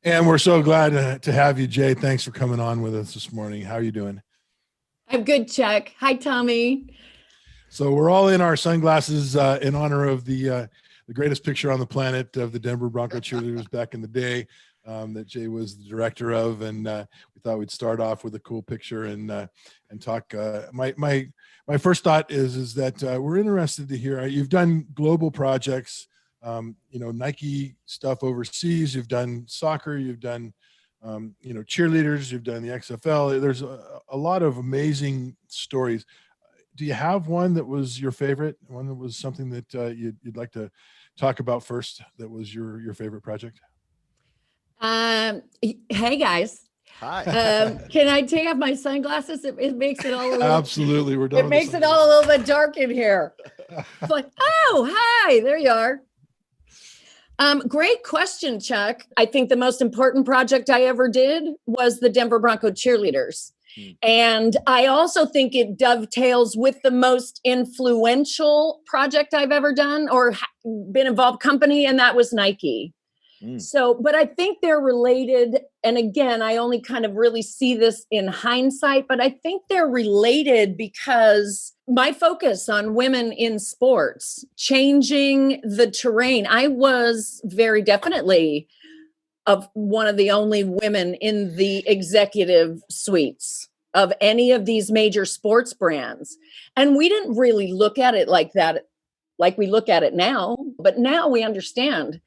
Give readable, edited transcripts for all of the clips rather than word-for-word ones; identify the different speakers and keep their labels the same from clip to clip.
Speaker 1: And we're so glad to have you, Jay. Thanks for coming on with us this morning. How are you doing?
Speaker 2: I'm good, Chuck. Hi, Tommy.
Speaker 1: So we're all in our sunglasses in honor of the greatest picture on the planet of the Denver Bronco Cheerleaders back in the day that Jay was the director of. And we thought we'd start off with a cool picture and talk. My first thought is that we're interested to hear, you've done global projects, Nike stuff overseas, you've done soccer, you've done, cheerleaders, you've done the XFL. There's a lot of amazing stories. Do you have one that was your favorite? One that was something that you'd like to talk about first, that was your favorite project?
Speaker 2: Hey, guys.
Speaker 3: Hi.
Speaker 2: Can I take off my sunglasses? It makes it all a little...
Speaker 1: Absolutely. We're done.
Speaker 2: It makes it all a little bit dark in here. It's like, oh, hi, there you are. Great question, Chuck. I think the most important project I ever did was the Denver Bronco Cheerleaders. And I also think it dovetails with the most influential project I've ever done or been involved company, and that was Nike. So, but I think they're related. And again, I only kind of really see this in hindsight, but I think they're related because my focus on women in sports, changing the terrain. I was very definitely one of the only women in the executive suites of any of these major sports brands. And we didn't really look at it like that, like we look at it now, but now we understand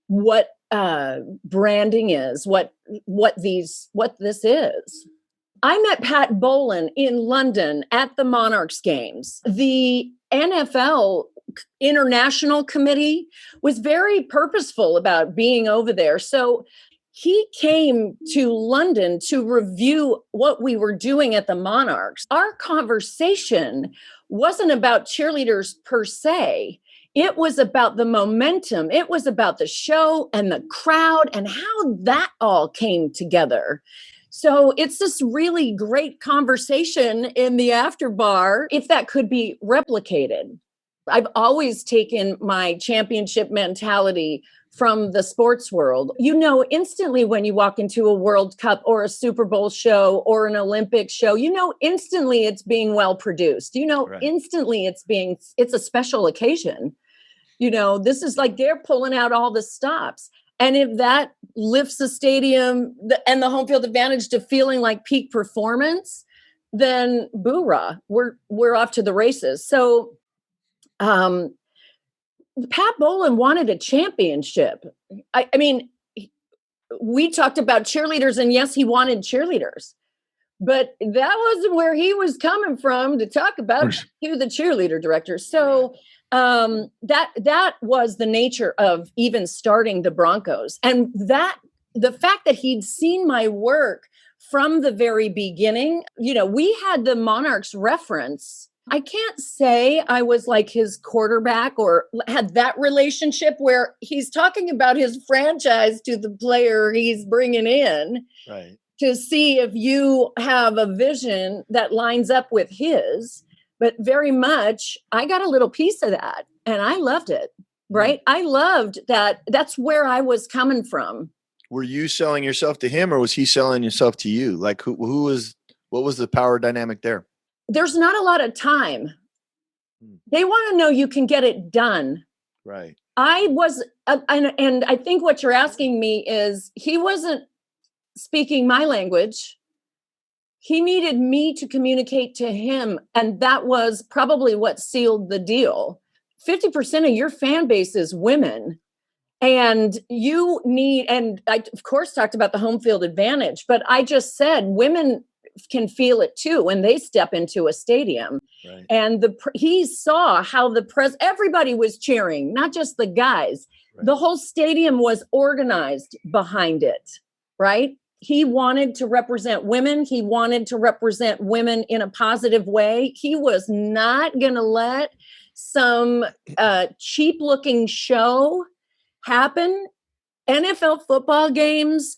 Speaker 2: what branding is, what this is. I met Pat Bolin in London at the Monarchs games. The NFL International Committee was very purposeful about being over there. So he came to London to review what we were doing at the Monarchs. Our conversation wasn't about cheerleaders per se. It was about the momentum. It was about the show and the crowd and how that all came together. So it's this really great conversation in the after bar, if that could be replicated. I've always taken my championship mentality from the sports world. You know, instantly when you walk into a World Cup or a Super Bowl show or an Olympic show, you know, instantly it's being well produced. You know, right. Instantly it's a special occasion. You know, this is like they're pulling out all the stops. And if that lifts the stadium and the home field advantage to feeling like peak performance, then boo-rah, we're off to the races. So Pat Bolin wanted a championship. I mean, we talked about cheerleaders, and yes, he wanted cheerleaders, but that wasn't where he was coming from to talk about to the cheerleader director. So that was the nature of even starting the Broncos. And that the fact that he'd seen my work from the very beginning, you know, we had the Monarchs reference. I can't say I was like his quarterback or had that relationship where he's talking about his franchise to the player he's bringing in, right, to see if you have a vision that lines up with his. But very much, I got a little piece of that and I loved it, right? I loved that. That's where I was coming from.
Speaker 3: Were you selling yourself to him or was he selling himself to you? Like what was the power dynamic there?
Speaker 2: There's not a lot of time. They want to know you can get it done.
Speaker 3: Right.
Speaker 2: I was, and I think what you're asking me is he wasn't speaking my language. He needed me to communicate to him. And that was probably what sealed the deal. 50% of your fan base is women. And you need, and I, of course, talked about the home field advantage, but I just said women can feel it too when they step into a stadium. Right. And he saw how everybody was cheering, not just the guys. Right. The whole stadium was organized behind it, right? He wanted to represent women. He wanted to represent women in a positive way. He was not going to let some cheap looking show happen. NFL football games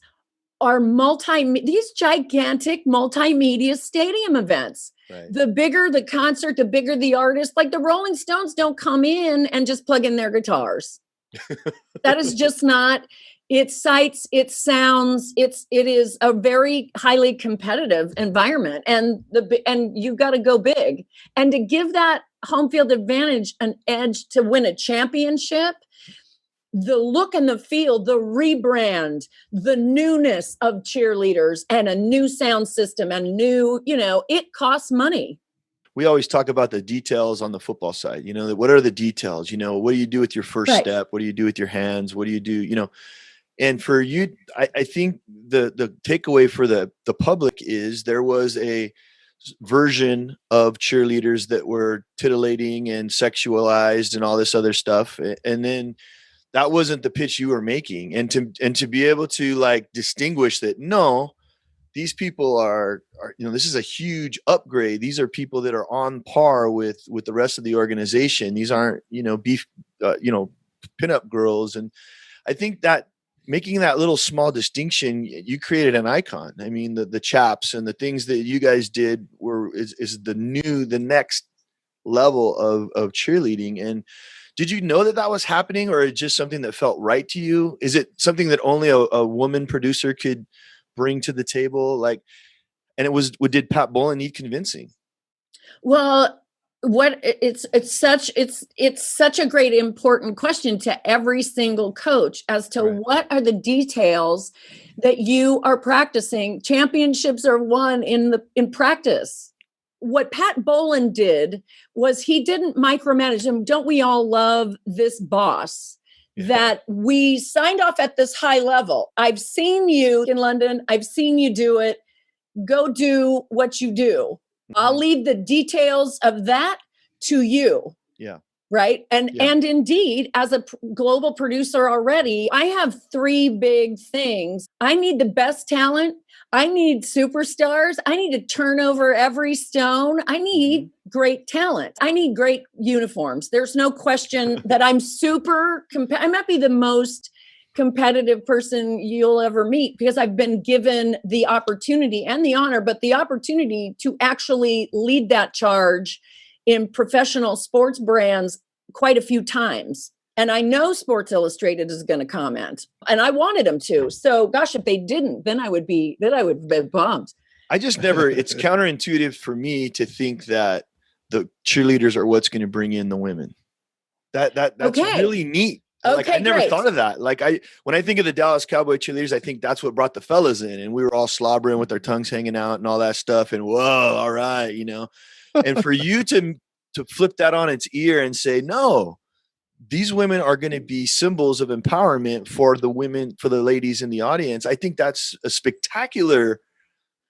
Speaker 2: are these gigantic multimedia stadium events. Right. The bigger the concert, the bigger the artist. Like the Rolling Stones don't come in and just plug in their guitars. That is just not, It sights, it sounds, it is a very highly competitive environment, and you've got to go big. And to give that home field advantage an edge to win a championship, the look and the feel, the rebrand, the newness of cheerleaders, and a new sound system, and new, it costs money.
Speaker 3: We always talk about the details on the football side. What are the details? What do you do with your first step? What do you do with your hands? What do you do? And for you, I think the takeaway for the public is there was a version of cheerleaders that were titillating and sexualized and all this other stuff. And then that wasn't the pitch you were making. And to be able to like distinguish that, no, these people are this is a huge upgrade. These are people that are on par with the rest of the organization. These aren't, pinup girls. And I think that making that little small distinction, you created an icon. I mean, the chaps and the things that you guys did is the next level of cheerleading. And did you know that was happening, or just something that felt right to you? Is it something that only a woman producer could bring to the table? Did Pat Bolin need convincing?
Speaker 2: Well, it's such a great important question to every single coach as to what are the details that you are practicing. Championships are won in practice. What Pat Bolin did was he didn't micromanage him. Don't we all love this boss that we signed off at this high level? I've seen you in London. I've seen you do it. Go do what you do. I'll leave the details of that to you.
Speaker 3: Yeah.
Speaker 2: Right. And indeed, as a global producer already, I have 3 big things. I need the best talent. I need superstars. I need to turn over every stone. I need great talent. I need great uniforms. There's no question that I'm I might be the most competitive person you'll ever meet, because I've been given the opportunity and the honor, but the opportunity to actually lead that charge in professional sports brands quite a few times. And I know Sports Illustrated is going to comment, and I wanted them to. So gosh, if they didn't, then I would be bummed.
Speaker 3: I just never, it's counterintuitive for me to think that the cheerleaders are what's going to bring in the women. That's really neat. I never thought of that. When I think of the Dallas Cowboy cheerleaders, I think that's what brought the fellas in, and we were all slobbering with our tongues hanging out and all that stuff. And whoa, all right, and for you to flip that on its ear and say, no, these women are going to be symbols of empowerment for the women, for the ladies in the audience. I think that's a spectacular,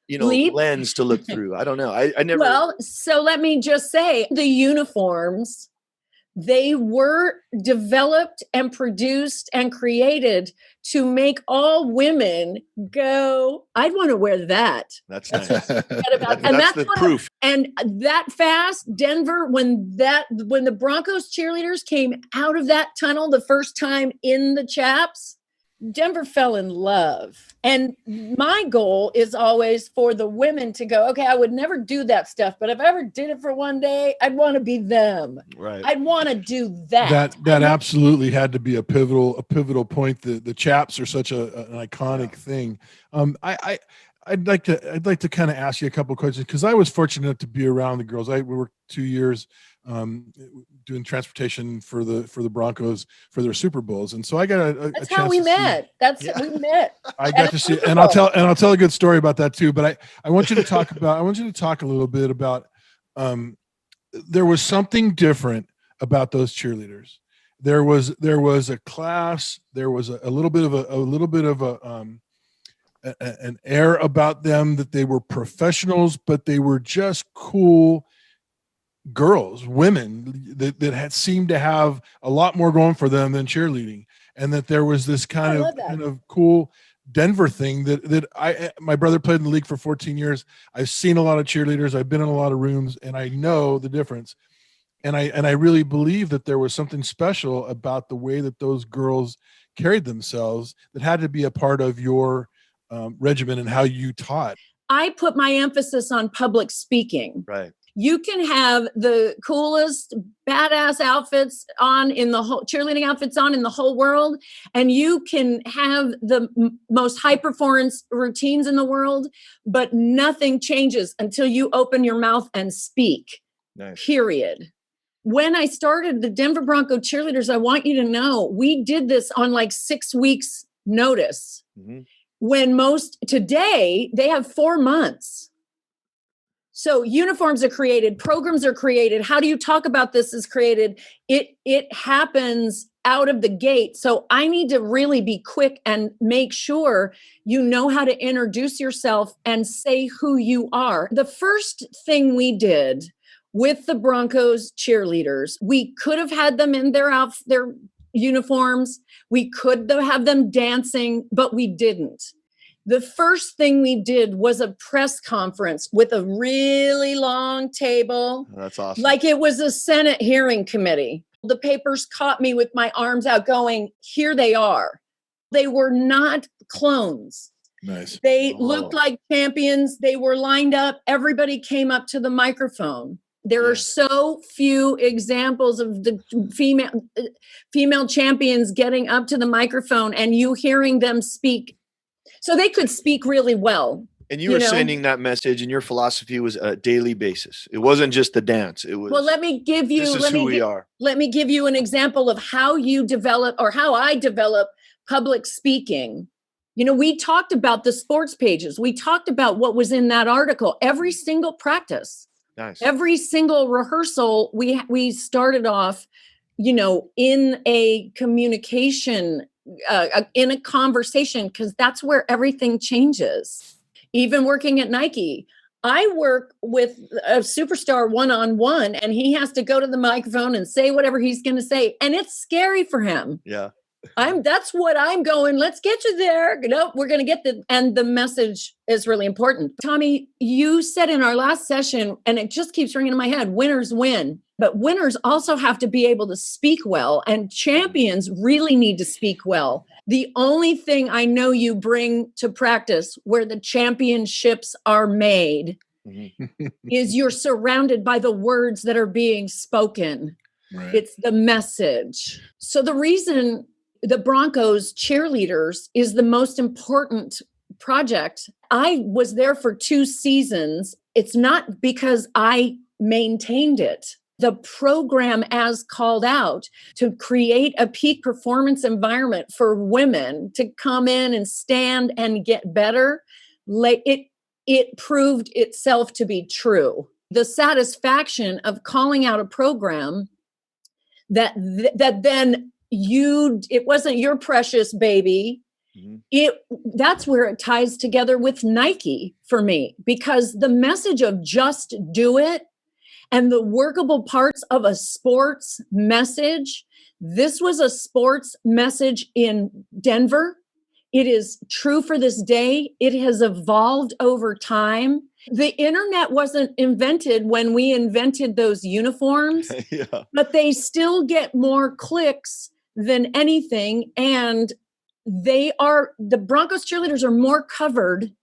Speaker 3: lens to look through. I don't know. I never.
Speaker 2: Well, so let me just say the uniforms, they were developed and produced and created to make all women go, I'd want to wear that.
Speaker 3: That's nice.
Speaker 2: That's
Speaker 3: the proof.
Speaker 2: And that fast, Denver, when the Broncos cheerleaders came out of that tunnel the first time in the chaps, Denver fell in love. And my goal is always for the women to go, okay, I would never do that stuff, but if I ever did it for one day, I'd want to be them.
Speaker 3: Right.
Speaker 2: I'd want to do that.
Speaker 1: That absolutely had to be a pivotal point. The chaps are such an iconic thing. I'd like to kind of ask you a couple of questions, because I was fortunate enough to be around the girls. We worked 2 years doing transportation for the Broncos for their Super Bowls, and so I got
Speaker 2: that's how we met. We met.
Speaker 1: I got to see, and I'll tell a good story about that too. But I want you to talk a little bit about there was something different about those cheerleaders. There was a class. There was a little bit of an air about them, that they were professionals, but they were just cool girls, women that had seemed to have a lot more going for them than cheerleading, and that there was this kind of cool Denver thing that my brother played in the league for 14 years. I've seen a lot of cheerleaders. I've been in a lot of rooms, and I know the difference. And I really believe that there was something special about the way that those girls carried themselves that had to be a part of your regimen and how you taught.
Speaker 2: I put my emphasis on public speaking.
Speaker 3: Right.
Speaker 2: You can have the coolest, badass outfits on in the whole cheerleading outfits on in the whole world. And you can have the most high performance routines in the world, but nothing changes until you open your mouth and speak.
Speaker 3: Nice.
Speaker 2: Period. When I started the Denver Bronco Cheerleaders, I want you to know we did this on like 6 weeks notice.
Speaker 3: Mhm.
Speaker 2: When most today they have 4 months. So uniforms are created, programs are created. How do you talk about this is created? It happens out of the gate. So I need to really be quick and make sure you know how to introduce yourself and say who you are. The first thing we did with the Broncos cheerleaders, we could have had them in their uniforms. We could have them dancing, but we didn't. The first thing we did was a press conference with a really long table.
Speaker 3: That's awesome.
Speaker 2: Like it was a Senate hearing committee. The papers caught me with my arms out going, here they are. They were not clones.
Speaker 1: Nice.
Speaker 2: They looked like champions. They were lined up. Everybody came up to the microphone. There are so few examples of the female champions getting up to the microphone and you hearing them speak. So they could speak really well.
Speaker 3: And you were sending that message, and your philosophy was a daily basis. It wasn't just the dance. It was.
Speaker 2: Well, let me give you.
Speaker 3: This is who we are.
Speaker 2: Let me give you an example of how you develop, or how I develop public speaking. We talked about the sports pages. We talked about what was in that article. Every single practice,
Speaker 3: nice.
Speaker 2: Every single rehearsal, we started off, in a communication. In a conversation, because that's where everything changes. Even working at Nike, I work with a superstar one-on-one, and he has to go to the microphone and say whatever he's going to say, and it's scary for him.
Speaker 3: Yeah,
Speaker 2: that's what I'm going. Let's get you there. We're going to get and the message is really important. Tommy, you said in our last session, and it just keeps ringing in my head: winners win. But winners also have to be able to speak well, and champions really need to speak well. The only thing I know you bring to practice where the championships are made is you're surrounded by the words that are being spoken.
Speaker 1: Right.
Speaker 2: It's the message. So the reason the Broncos cheerleaders is the most important project. I was there for 2 seasons. It's not because I maintained it. The program as called out to create a peak performance environment for women to come in and stand and get better, it proved itself to be true. The satisfaction of calling out a program that then it wasn't your precious baby. That's where it ties together with Nike for me, because the message of just do it and the workable parts of a sports message. This was a sports message in Denver. It is true for this day. It has evolved over time. The internet wasn't invented when we invented those uniforms, but they still get more clicks than anything. And the Broncos cheerleaders are more covered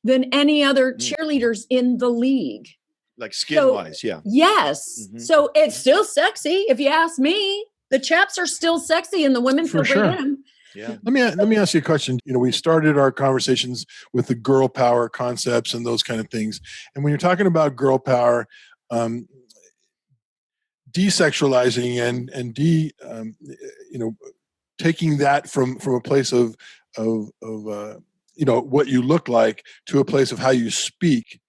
Speaker 2: than any other cheerleaders in the league.
Speaker 3: Like skin-wise, yeah.
Speaker 2: Yes. So it's still sexy, if you ask me. The chaps are still sexy, and the women feel great in them.
Speaker 3: Yeah.
Speaker 1: Let me ask you a question. We started our conversations with the girl power concepts and those kind of things. And when you're talking about girl power, desexualizing and taking that from a place of what you look like to a place of how you speak.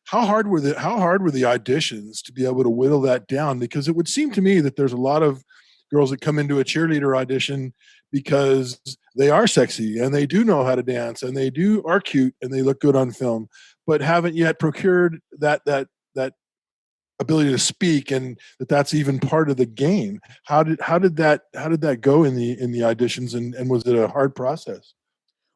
Speaker 1: How hard were the auditions to be able to whittle that down? Because it would seem to me that there's a lot of girls that come into a cheerleader audition because they are sexy and they do know how to dance and they are cute and they look good on film, but haven't yet procured that ability to speak, and that's even part of the game. How did that go in the auditions, and was it a hard process?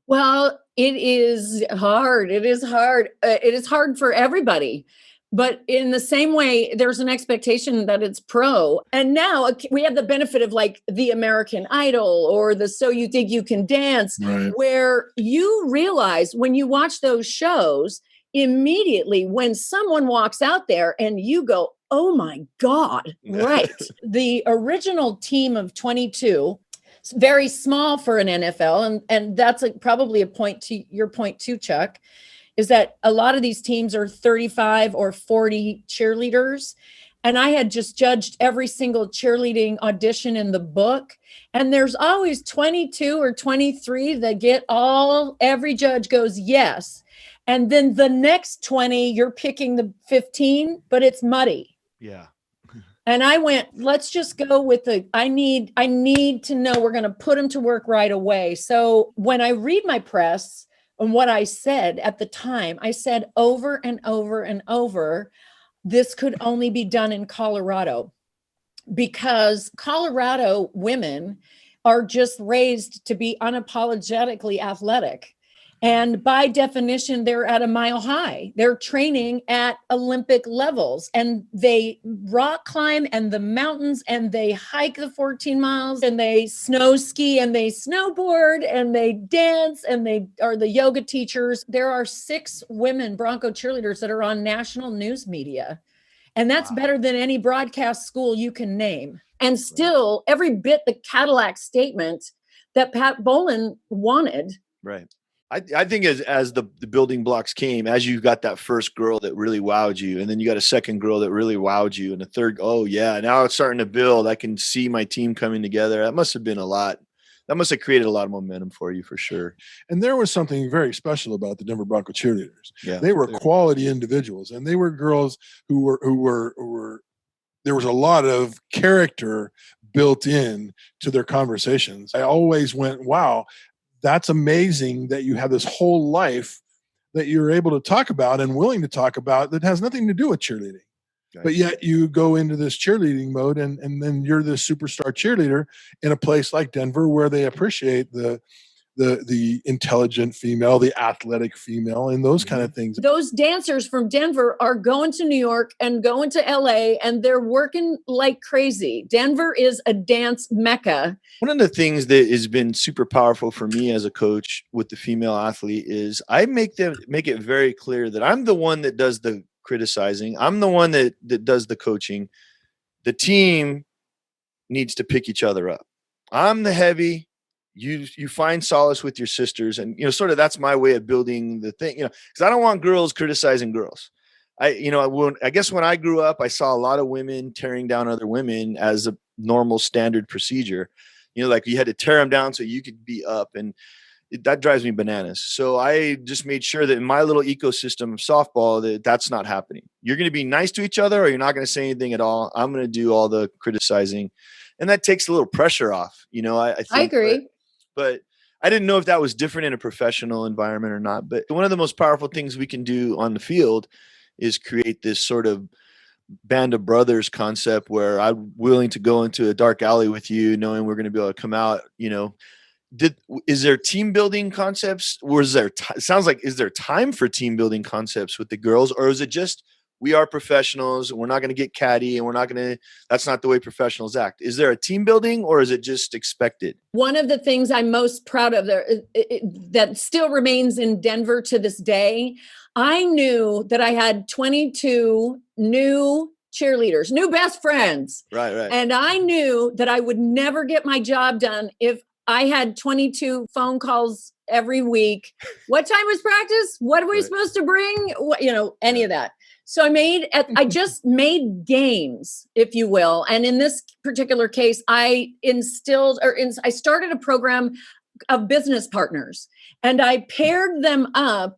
Speaker 2: Well, it is hard. It is hard. It is hard for everybody. But in the same way, there's an expectation that it's pro. And now we have the benefit of like the American Idol or the So You Think You Can Dance,
Speaker 1: right,
Speaker 2: where you realize when you watch those shows, immediately when someone walks out there and you go, oh my God, right. The original team of 22, very small for an NFL. And that's probably a point to your point too, Chuck, is that a lot of these teams are 35 or 40 cheerleaders. And I had just judged every single cheerleading audition in the book. And there's always 22 or 23 that every judge goes, yes. And then the next 20, you're picking the 15, but it's muddy.
Speaker 3: Yeah.
Speaker 2: And I went, let's just go with I need to know we're going to put them to work right away. So when I read my press and what I said at the time, I said over and over and over, this could only be done in Colorado, because Colorado women are just raised to be unapologetically athletic. And by definition, they're at a mile high. They're training at Olympic levels, and they rock climb and the mountains, and they hike the 14 miles, and they snow ski, and they snowboard, and they dance, and they are the yoga teachers. There are 6 women Bronco cheerleaders that are on national news media. And that's better than any broadcast school you can name. And still, every bit the Cadillac statement that Pat Bolin wanted.
Speaker 3: Right. I think as the building blocks came, as you got that first girl that really wowed you, and then you got a second girl that really wowed you, and a third, oh yeah, now it's starting to build. I can see my team coming together. That must have been a lot. That must have created a lot of momentum for you, for sure.
Speaker 1: And there was something very special about the Denver Bronco cheerleaders.
Speaker 3: Yeah,
Speaker 1: they were quality individuals, and they were girls who were there was a lot of character built in to their conversations. I always went, wow, that's amazing that you have this whole life that you're able to talk about and willing to talk about that has nothing to do with cheerleading. Right. But yet you go into this cheerleading mode, and then you're the superstar cheerleader in a place like Denver, where they appreciate the intelligent female, the athletic female, and those kind of things.
Speaker 2: Those dancers from Denver are going to New York and going to LA, and they're working like crazy. Denver is a dance mecca.
Speaker 3: One of the things that has been super powerful for me as a coach with the female athlete is I make it very clear that I'm the one that does the criticizing. I'm the one that does the coaching. The team needs to pick each other up. I'm the heavy. You find solace with your sisters, and sort of that's my way of building the thing. Because I don't want girls criticizing girls. I guess when I grew up, I saw a lot of women tearing down other women as a normal standard procedure. Like you had to tear them down so you could be up, and that drives me bananas. So I just made sure that in my little ecosystem of softball that's not happening. You're going to be nice to each other, or you're not going to say anything at all. I'm going to do all the criticizing, and that takes a little pressure off. I think,
Speaker 2: I agree.
Speaker 3: But I didn't know if that was different in a professional environment or not. But one of the most powerful things we can do on the field is create this sort of band of brothers concept where I'm willing to go into a dark alley with you, knowing we're going to be able to come out. Is there team building concepts? Or is there time for team building concepts with the girls? Or is it just, we are professionals, we're not going to get catty, and that's not the way professionals act? Is there a team building, or is it just expected?
Speaker 2: One of the things I'm most proud of that still remains in Denver to this day, I knew that I had 22 new cheerleaders, new best friends.
Speaker 3: Right.
Speaker 2: And I knew that I would never get my job done if I had 22 phone calls every week. What time was practice? What are we supposed to bring? Any of that. So I just made games, if you will. And in this particular case, I started a program of business partners, and I paired them up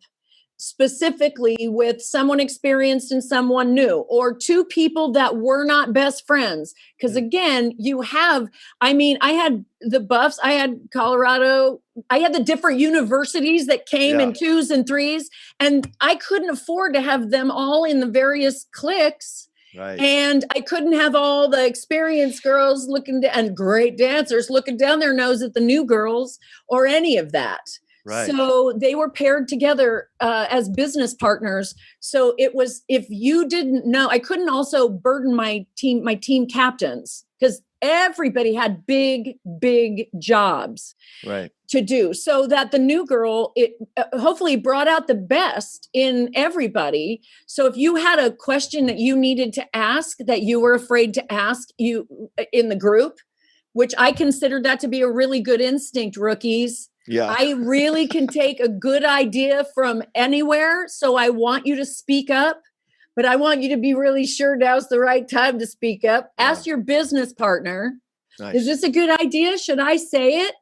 Speaker 2: specifically with someone experienced and someone new, or 2 people that were not best friends. Because again, I had the Buffs, I had Colorado, I had the different universities that came in 2s and 3s, and I couldn't afford to have them all in the various cliques.
Speaker 3: Right.
Speaker 2: And I couldn't have all the experienced girls and great dancers looking down their nose at the new girls, or any of that.
Speaker 3: Right.
Speaker 2: So they were paired together as business partners. So it was, if you didn't know, I couldn't also burden my team captains, because everybody had big jobs.
Speaker 3: Right.
Speaker 2: to do, so that the new girl, it hopefully brought out the best in everybody. So if you had a question that you needed to ask, that you were afraid to ask you in the group, which I considered that to be a really good instinct, rookies.
Speaker 3: Yeah.
Speaker 2: I really can take a good idea from anywhere. So I want you to speak up, but I want you to be really sure now's the right time to speak up.
Speaker 3: Yeah.
Speaker 2: Ask your business partner,
Speaker 3: Nice.
Speaker 2: is this a good idea? Should I say it?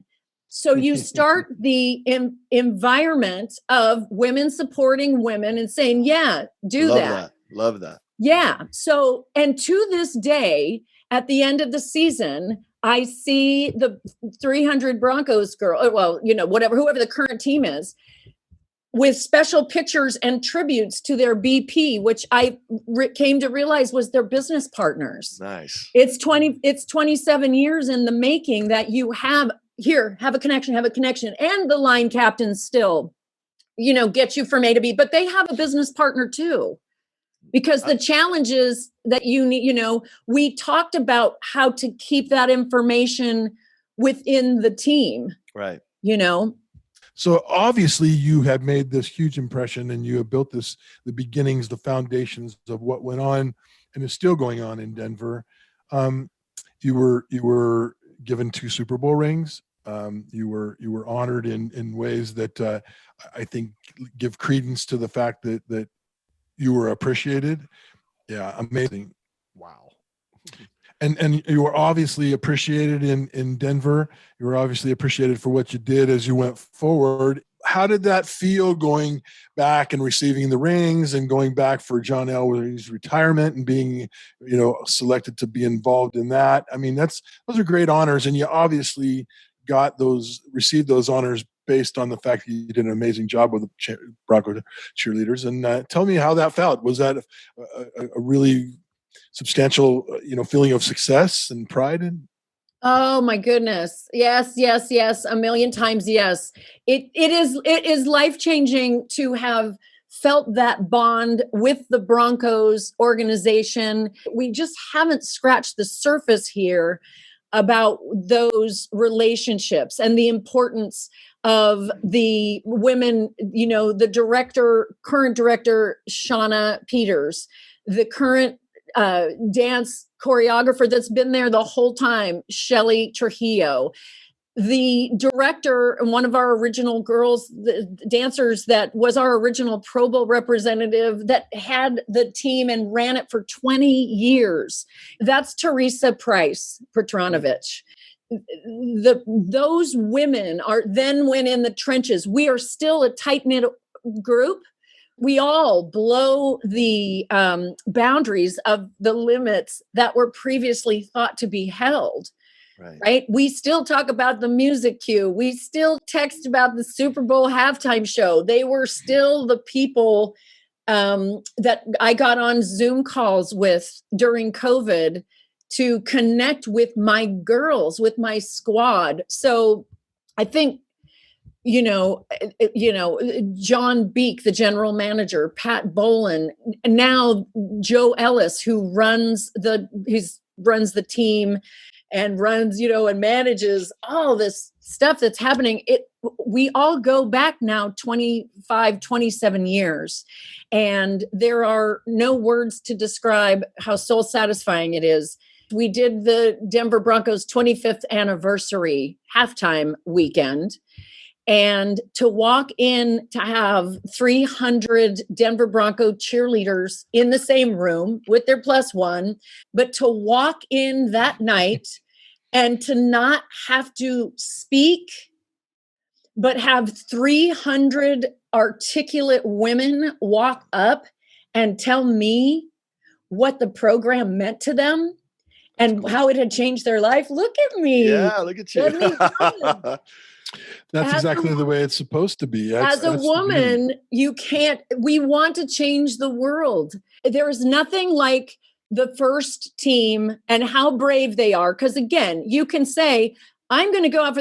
Speaker 2: So you start the environment of women supporting women and saying, yeah, do that.
Speaker 3: Love that.
Speaker 2: Yeah. So, and to this day, at the end of the season, I see the 300 Broncos girl, well, whoever the current team is, with special pictures and tributes to their BP, which I came to realize was their business partners.
Speaker 3: Nice.
Speaker 2: It's 27 years in the making that you have a connection. And the line captains still, get you from A to B, but they have a business partner too. Because the challenges that you need, we talked about how to keep that information within the team.
Speaker 3: Right.
Speaker 1: So obviously you have made this huge impression, and you have built the beginnings, the foundations of what went on and is still going on in Denver. You were given 2 Super Bowl rings. You were honored in ways that I think give credence to the fact that you were appreciated. Yeah, amazing. Wow. And you were obviously appreciated in Denver. You were obviously appreciated for what you did as you went forward. How did that feel, going back and receiving the rings and going back for John Elway's retirement and being, selected to be involved in that? I mean, those are great honors, and you obviously received those honors based on the fact that you did an amazing job with the Bronco Cheerleaders. And tell me how that felt. Was that a really substantial, feeling of success and pride in?
Speaker 2: Oh my goodness. Yes. A million times. Yes. It is life-changing to have felt that bond with the Broncos organization. We just haven't scratched the surface here about those relationships and the importance of the women, the current director, Shauna Peters, the current dance choreographer that's been there the whole time, Shelly Trujillo, the director, and one of our original girls, the dancers that was our original Pro Bowl representative that had the team and ran it for 20 years. That's Teresa Price Petronovich. Those women went in the trenches. We are still a tight-knit group. We all blow the boundaries of the limits that were previously thought to be held. Right. We still talk about the music cue. We still text about the Super Bowl halftime show. They were still the people that I got on Zoom calls with during COVID to connect with my girls, with my squad. So I think, John Beek, the general manager, Pat Bolin, and now Joe Ellis, who runs the team and runs, and manages all this stuff that's happening. We all go back now 25, 27 years. And there are no words to describe how soul satisfying it is. We did the Denver Broncos 25th anniversary halftime weekend. And to walk in to have 300 Denver Bronco cheerleaders in the same room with their +1, but to walk in that night and to not have to speak, but have 300 articulate women walk up and tell me what the program meant to them and how it had changed their life. Look at me.
Speaker 3: Yeah, look at you.
Speaker 1: That's exactly the way it's supposed to be.
Speaker 2: As a woman, we want to change the world. There is nothing like the first team and how brave they are. Because again, you can say, I'm going to go out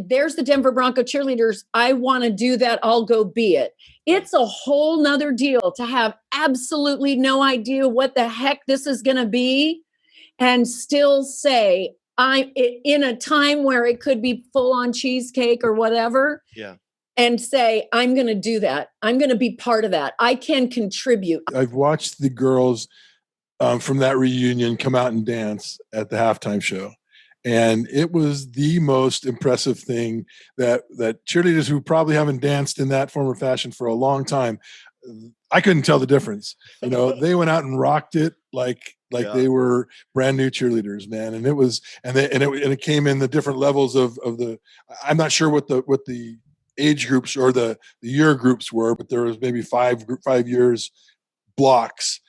Speaker 2: there's the Denver Bronco cheerleaders. I want to do that. I'll go be it. It's a whole nother deal to have absolutely no idea what the heck this is going to be and still say, in a time where it could be full on cheesecake or whatever.
Speaker 3: Yeah.
Speaker 2: And say, I'm going to do that. I'm going to be part of that. I can contribute.
Speaker 1: I've watched the girls from that reunion come out and dance at the halftime show. And it was the most impressive thing that cheerleaders who probably haven't danced in that form or fashion for a long time, I couldn't tell the difference. You know, they went out and rocked it like they were brand new cheerleaders, man. And it was, and it came in the different levels of the, I'm not sure what the age groups or the year groups were, but there was maybe 5 years blocks,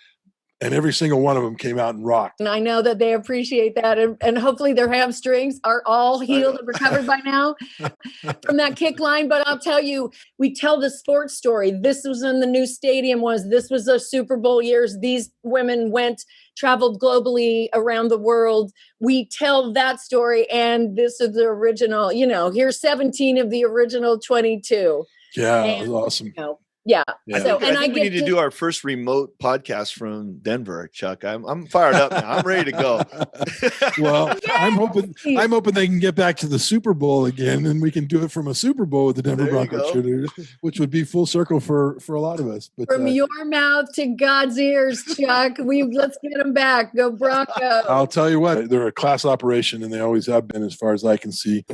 Speaker 1: and every single one of them came out and rocked.
Speaker 2: And I know that they appreciate that. And hopefully their hamstrings are all healed and recovered by now from that kick line. But I'll tell you, we tell the sports story. This was when the new stadium this was the Super Bowl years. These women traveled globally around the world. We tell that story. And this is the original, here's 17 of the original 22.
Speaker 1: Yeah, it was awesome.
Speaker 2: Yeah.
Speaker 3: So, I think we need to do our first remote podcast from Denver, Chuck. I'm fired up now. I'm ready to go.
Speaker 1: Well, I'm hoping they can get back to the Super Bowl again, and we can do it from a Super Bowl with the Denver Bronco Cheerleaders, which would be full circle for a lot of us. But
Speaker 2: from your mouth to God's ears, Chuck, let's get them back. Go Broncos.
Speaker 1: I'll tell you what, they're a class operation, and they always have been, as far as I can see.